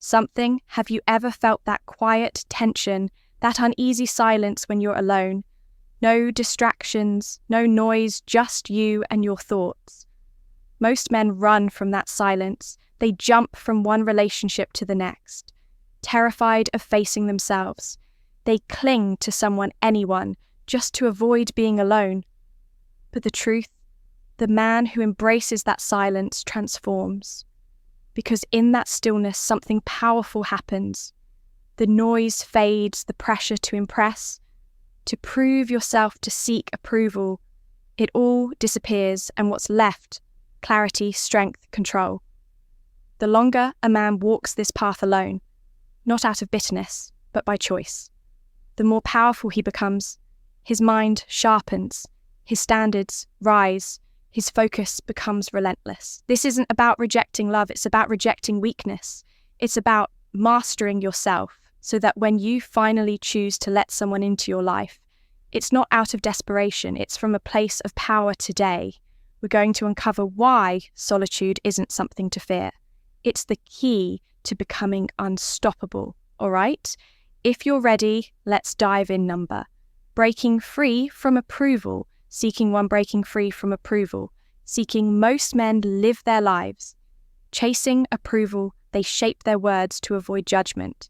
something. Have you ever felt that quiet tension, that uneasy silence when you're alone? No distractions, no noise, just you and your thoughts. Most men run from that silence. They jump from one relationship to the next, terrified of facing themselves. They cling to someone, anyone, just to avoid being alone. But the truth, the man who embraces that silence transforms. Because in that stillness, something powerful happens. The noise fades, the pressure to impress, to prove yourself, to seek approval. It all disappears, and what's left? Clarity, strength, control. The longer a man walks this path alone, not out of bitterness, but by choice, the more powerful he becomes. His mind sharpens, his standards rise, his focus becomes relentless. This isn't about rejecting love, it's about rejecting weakness. It's about mastering yourself so that when you finally choose to let someone into your life, it's not out of desperation, it's from a place of power today. We're going to uncover why solitude isn't something to fear. It's the key to becoming unstoppable, all right? If you're ready, let's dive in. Number. Breaking free from approval. Seeking one, breaking free from approval. Seeking. Most men live their lives chasing approval. They shape their words to avoid judgment.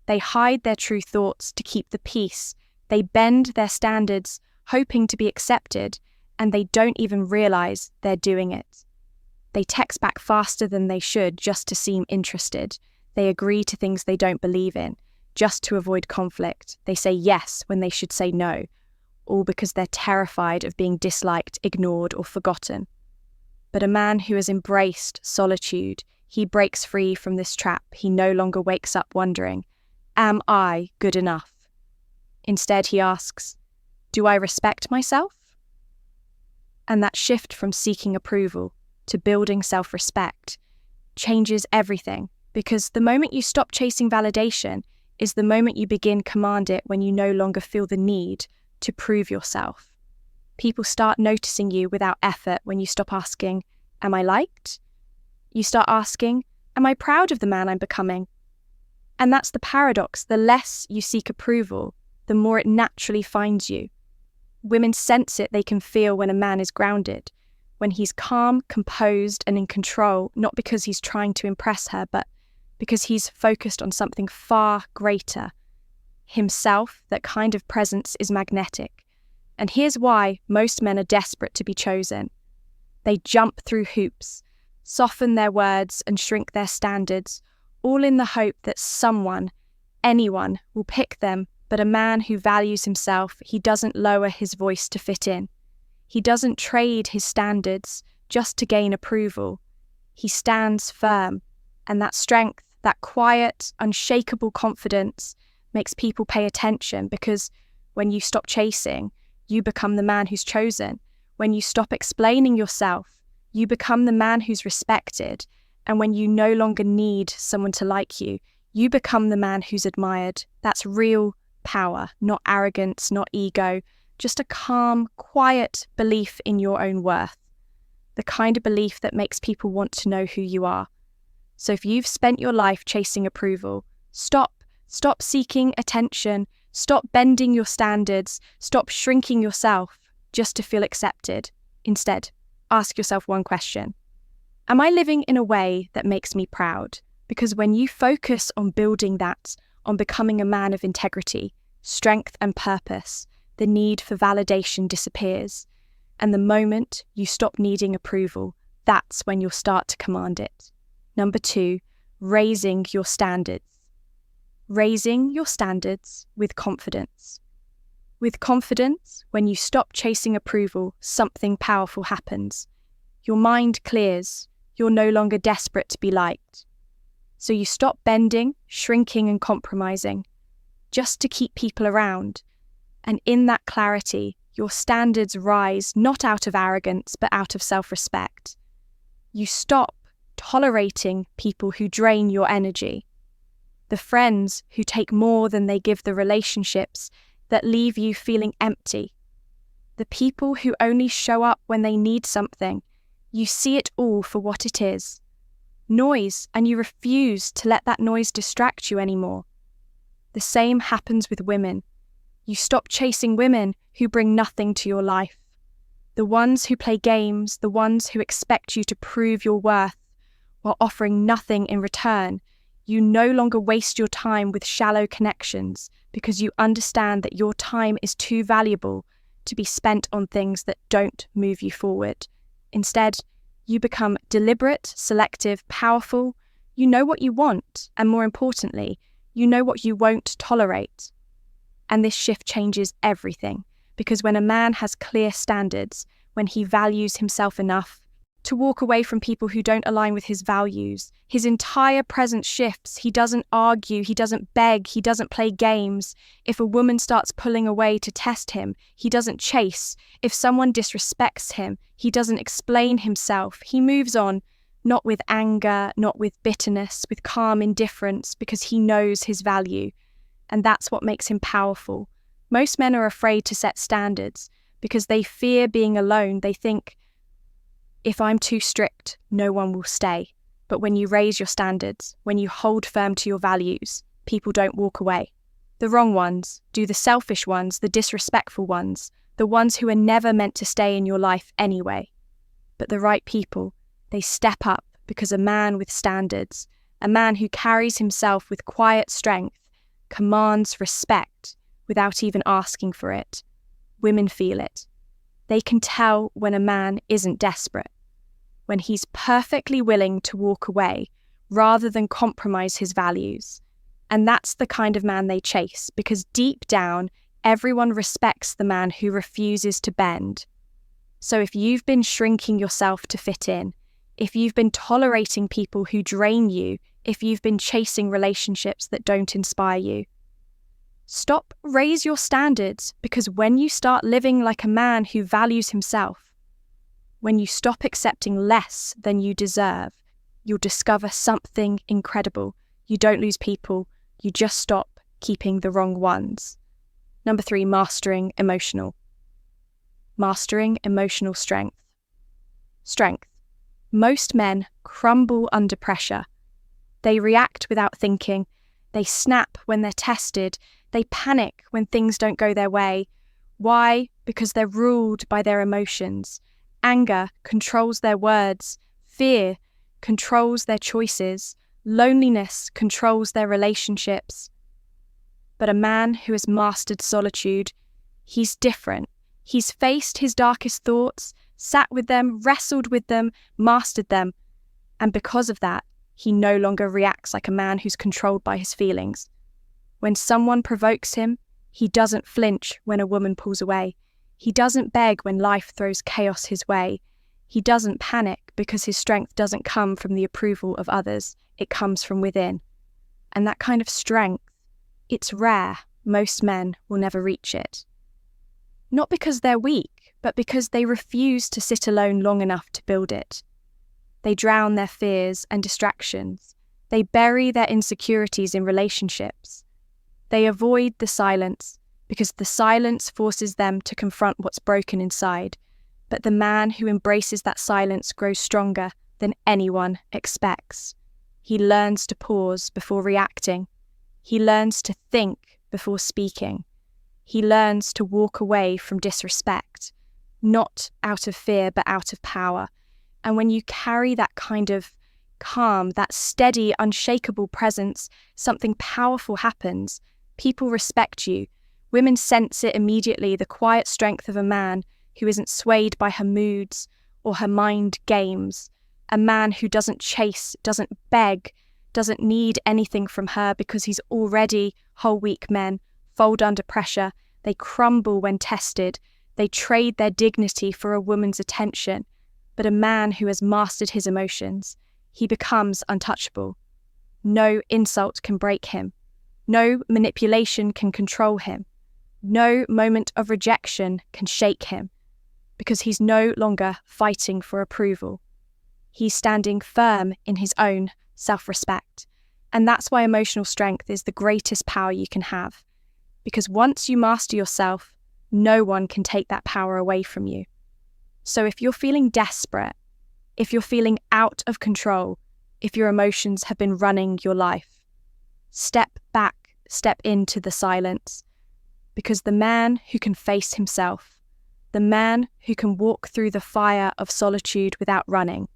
They hide their true thoughts to keep the peace. They bend their standards, hoping to be accepted, and they don't even realize they're doing it. They text back faster than they should just to seem interested. They agree to things they don't believe in, just to avoid conflict. They say yes when they should say no, all because they're terrified of being disliked, ignored, or forgotten. But a man who has embraced solitude, he breaks free from this trap. He no longer wakes up wondering, am I good enough? Instead, he asks, do I respect myself? And that shift from seeking approval to building self-respect changes everything, because the moment you stop chasing validation is the moment you begin command it, when you no longer feel the need to prove yourself. People start noticing you without effort when you stop asking, am I liked? You start asking, am I proud of the man I'm becoming? And that's the paradox. The less you seek approval, the more it naturally finds you. Women sense it. They can feel when a man is grounded, when he's calm, composed, and in control, not because he's trying to impress her, but because he's focused on something far greater, himself. That kind of presence is magnetic. And here's why most men are desperate to be chosen. They jump through hoops, soften their words, and shrink their standards, all in the hope that someone, anyone, will pick them. But a man who values himself, he doesn't lower his voice to fit in. He doesn't trade his standards just to gain approval. He stands firm, and that strength, that quiet, unshakable confidence makes people pay attention, because when you stop chasing, you become the man who's chosen. When you stop explaining yourself, you become the man who's respected. And when you no longer need someone to like you, you become the man who's admired. That's real power, not arrogance, not ego, just a calm, quiet belief in your own worth. The kind of belief that makes people want to know who you are. So if you've spent your life chasing approval, stop seeking attention, stop bending your standards, stop shrinking yourself just to feel accepted. Instead, ask yourself one question. Am I living in a way that makes me proud? Because when you focus on building that, on becoming a man of integrity, strength, and purpose, the need for validation disappears. And the moment you stop needing approval, that's when you'll start to command it. Number 2, raising your standards. Raising your standards with confidence. With confidence, when you stop chasing approval, something powerful happens. Your mind clears. You're no longer desperate to be liked. So you stop bending, shrinking, and compromising just to keep people around. And in that clarity, your standards rise not out of arrogance, but out of self-respect. You stop tolerating people who drain your energy, the friends who take more than they give, the relationships that leave you feeling empty, the people who only show up when they need something. You see it all for what it is, noise, and you refuse to let that noise distract you anymore. The same happens with women. You stop chasing women who bring nothing to your life. The ones who play games, the ones who expect you to prove your worth while offering nothing in return. You no longer waste your time with shallow connections because you understand that your time is too valuable to be spent on things that don't move you forward. Instead, you become deliberate, selective, powerful. You know what you want, and more importantly, you know what you won't tolerate. And this shift changes everything, because when a man has clear standards, when he values himself enough to walk away from people who don't align with his values, his entire presence shifts. He doesn't argue, he doesn't beg, he doesn't play games. If a woman starts pulling away to test him, he doesn't chase. If someone disrespects him, he doesn't explain himself. He moves on, not with anger, not with bitterness, with calm indifference, because he knows his value. And that's what makes him powerful. Most men are afraid to set standards because they fear being alone. They think, if I'm too strict, no one will stay. But when you raise your standards, when you hold firm to your values, people don't walk away. The wrong ones do, the selfish ones, the disrespectful ones, the ones who are never meant to stay in your life anyway. But the right people, they step up because a man with standards, a man who carries himself with quiet strength, commands respect without even asking for it. Women feel it. They can tell when a man isn't desperate, when he's perfectly willing to walk away rather than compromise his values. And that's the kind of man they chase, because deep down, everyone respects the man who refuses to bend. So if you've been shrinking yourself to fit in, if you've been tolerating people who drain you, if you've been chasing relationships that don't inspire you, stop, raise your standards, because when you start living like a man who values himself, when you stop accepting less than you deserve, you'll discover something incredible. You don't lose people, you just stop keeping the wrong ones. Number 3, mastering emotional strength. Strength. Most men crumble under pressure. They react without thinking. They snap when they're tested. They panic when things don't go their way. Why? Because they're ruled by their emotions. Anger controls their words. Fear controls their choices. Loneliness controls their relationships. But a man who has mastered solitude, he's different. He's faced his darkest thoughts, sat with them, wrestled with them, mastered them. And because of that, he no longer reacts like a man who's controlled by his feelings. When someone provokes him, he doesn't flinch when a woman pulls away. He doesn't beg when life throws chaos his way. He doesn't panic because his strength doesn't come from the approval of others. It comes from within. And that kind of strength, it's rare. Most men will never reach it. Not because they're weak, but because they refuse to sit alone long enough to build it. They drown their fears and distractions. They bury their insecurities in relationships. They avoid the silence because the silence forces them to confront what's broken inside. But the man who embraces that silence grows stronger than anyone expects. He learns to pause before reacting. He learns to think before speaking. He learns to walk away from disrespect, not out of fear, but out of power. And when you carry that kind of calm, that steady, unshakable presence, something powerful happens. People respect you. Women sense it immediately, the quiet strength of a man who isn't swayed by her moods or her mind games. A man who doesn't chase, doesn't beg, doesn't need anything from her because he's already whole. Weak men fold under pressure. They crumble when tested. They trade their dignity for a woman's attention. But a man who has mastered his emotions, he becomes untouchable. No insult can break him. No manipulation can control him. No moment of rejection can shake him, because he's no longer fighting for approval. He's standing firm in his own self-respect. And that's why emotional strength is the greatest power you can have. Because once you master yourself, no one can take that power away from you. So if you're feeling desperate, if you're feeling out of control, if your emotions have been running your life. Step back, step into the silence, because the man who can face himself, the man who can walk through the fire of solitude without running,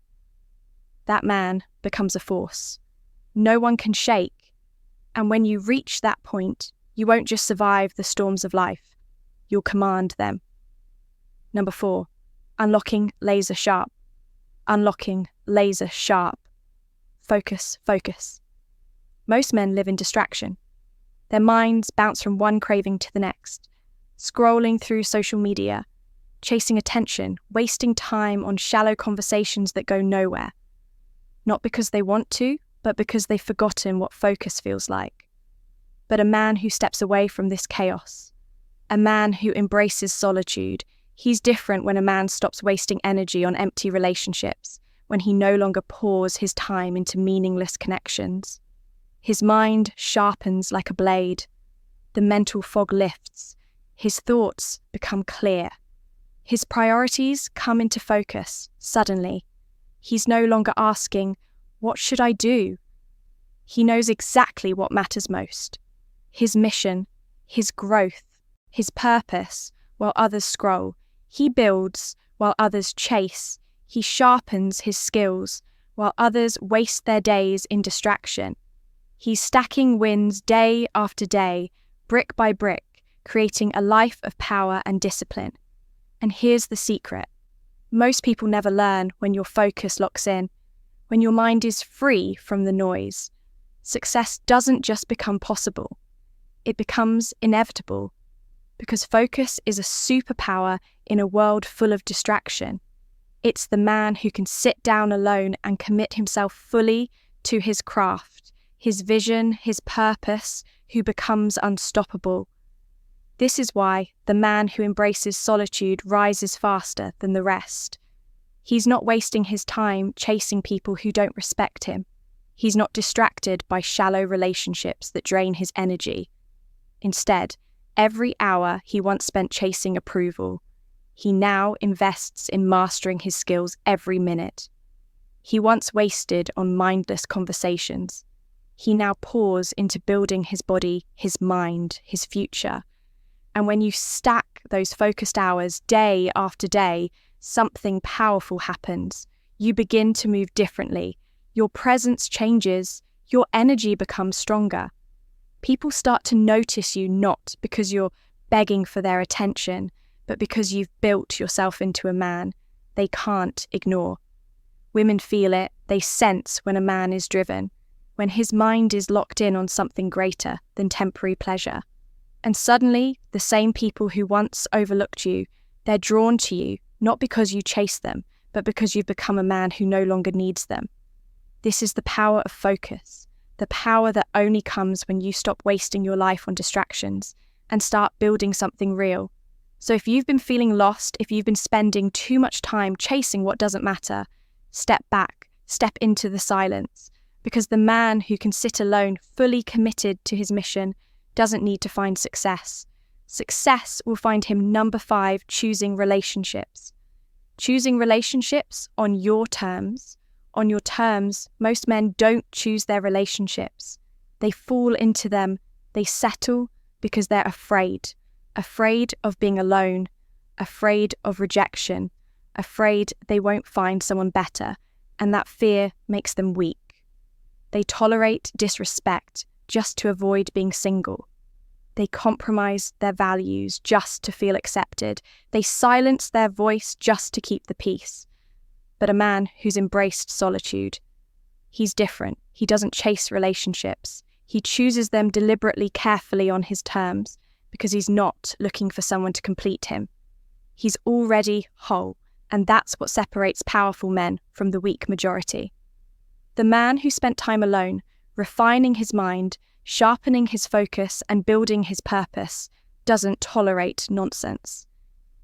that man becomes a force no one can shake. And when you reach that point, you won't just survive the storms of life, you'll command them. Number 4, unlocking laser sharp. Unlocking laser sharp. Focus, focus. Most men live in distraction. Their minds bounce from one craving to the next, scrolling through social media, chasing attention, wasting time on shallow conversations that go nowhere. Not because they want to, but because they've forgotten what focus feels like. But a man who steps away from this chaos, a man who embraces solitude, he's different when a man stops wasting energy on empty relationships, when he no longer pours his time into meaningless connections. His mind sharpens like a blade. The mental fog lifts. His thoughts become clear. His priorities come into focus suddenly. He's no longer asking, "What should I do?" He knows exactly what matters most. His mission, his growth, his purpose, while others scroll. He builds while others chase. He sharpens his skills while others waste their days in distraction. He's stacking wins day after day, brick by brick, creating a life of power and discipline. And here's the secret. Most people never learn when your focus locks in, when your mind is free from the noise. Success doesn't just become possible, it becomes inevitable, because focus is a superpower in a world full of distraction. It's the man who can sit down alone and commit himself fully to his craft, his vision, his purpose, who becomes unstoppable. This is why the man who embraces solitude rises faster than the rest. He's not wasting his time chasing people who don't respect him. He's not distracted by shallow relationships that drain his energy. Instead, every hour he once spent chasing approval, he now invests in mastering his skills every minute. He once wasted on mindless conversations. He now pours into building his body, his mind, his future. And when you stack those focused hours day after day, something powerful happens. You begin to move differently. Your presence changes. Your energy becomes stronger. People start to notice you not because you're begging for their attention, but because you've built yourself into a man they can't ignore. Women feel it. They sense when a man is driven, when his mind is locked in on something greater than temporary pleasure. And suddenly, the same people who once overlooked you, they're drawn to you, not because you chase them, but because you've become a man who no longer needs them. This is the power of focus, the power that only comes when you stop wasting your life on distractions and start building something real. So if you've been feeling lost, if you've been spending too much time chasing what doesn't matter, step back, step into the silence, because the man who can sit alone, fully committed to his mission, doesn't need to find success. Success will find him number 5, choosing relationships. Choosing relationships on your terms. On your terms, most men don't choose their relationships. They fall into them. They settle because they're afraid. Afraid of being alone. Afraid of rejection. Afraid they won't find someone better. And that fear makes them weak. They tolerate disrespect just to avoid being single. They compromise their values just to feel accepted. They silence their voice just to keep the peace. But a man who's embraced solitude, he's different. He doesn't chase relationships. He chooses them deliberately, carefully on his terms, because he's not looking for someone to complete him. He's already whole, and that's what separates powerful men from the weak majority. The man who spent time alone, refining his mind, sharpening his focus and building his purpose, doesn't tolerate nonsense.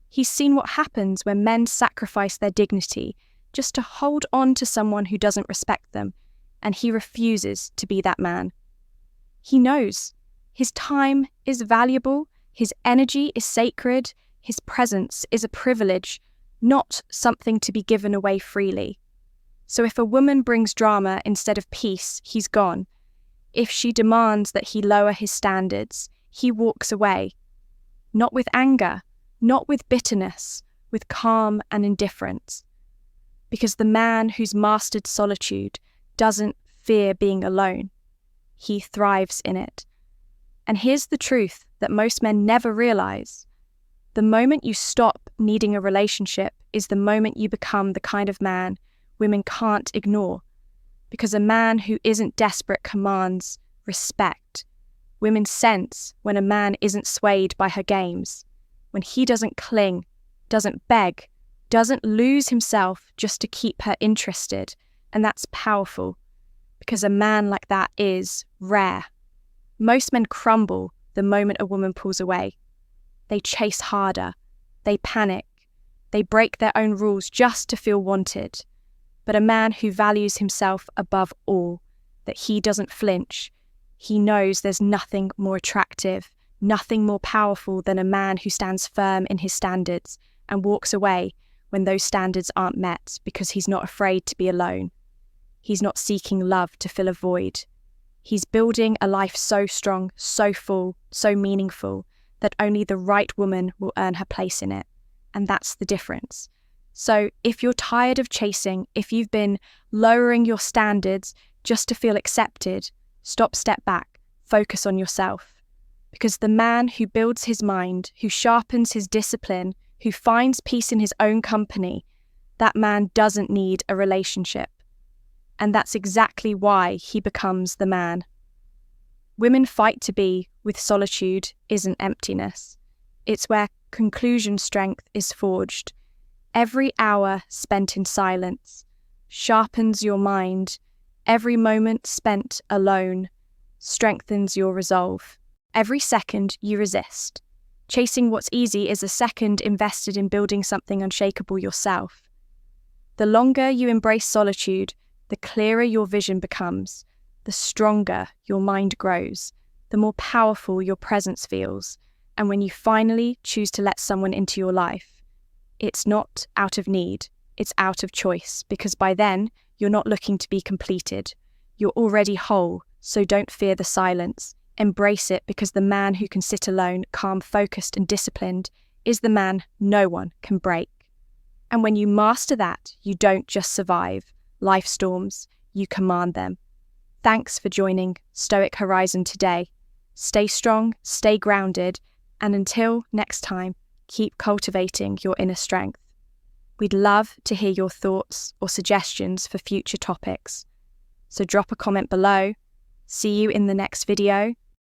He's seen what happens when men sacrifice their dignity just to hold on to someone who doesn't respect them, and he refuses to be that man. He knows his time is valuable, his energy is sacred, his presence is a privilege, not something to be given away freely. So if a woman brings drama instead of peace, he's gone. If she demands that he lower his standards, he walks away. Not with anger, not with bitterness, with calm and indifference. Because the man who's mastered solitude doesn't fear being alone. He thrives in it. And here's the truth that most men never realize. The moment you stop needing a relationship is the moment you become the kind of man women can't ignore. Because a man who isn't desperate commands respect. Women sense when a man isn't swayed by her games, when he doesn't cling, doesn't beg, doesn't lose himself just to keep her interested, and that's powerful, because a man like that is rare. Most men crumble the moment a woman pulls away. They chase harder, they panic, they break their own rules just to feel wanted. But a man who values himself above all, that he doesn't flinch, he knows there's nothing more attractive, nothing more powerful than a man who stands firm in his standards and walks away when those standards aren't met because he's not afraid to be alone. He's not seeking love to fill a void. He's building a life so strong, so full, so meaningful that only the right woman will earn her place in it. And that's the difference. So if you're tired of chasing, if you've been lowering your standards just to feel accepted, stop, step back, focus on yourself. Because the man who builds his mind, who sharpens his discipline, who finds peace in his own company, that man doesn't need a relationship. And that's exactly why he becomes the man. Women fight to be with solitude isn't emptiness. It's where conclusion strength is forged. Every hour spent in silence sharpens your mind. Every moment spent alone strengthens your resolve. Every second you resist. Chasing what's easy is a second invested in building something unshakable yourself. The longer you embrace solitude, the clearer your vision becomes, the stronger your mind grows, the more powerful your presence feels. And when you finally choose to let someone into your life, it's not out of need, it's out of choice, because by then you're not looking to be completed. You're already whole, so don't fear the silence. Embrace it, because the man who can sit alone, calm, focused and disciplined is the man no one can break. And when you master that, you don't just survive life storms, you command them. Thanks for joining Stoic Horizon today. Stay strong, stay grounded, and until next time, keep cultivating your inner strength. We'd love to hear your thoughts or suggestions for future topics. So drop a comment below. See you in the next video,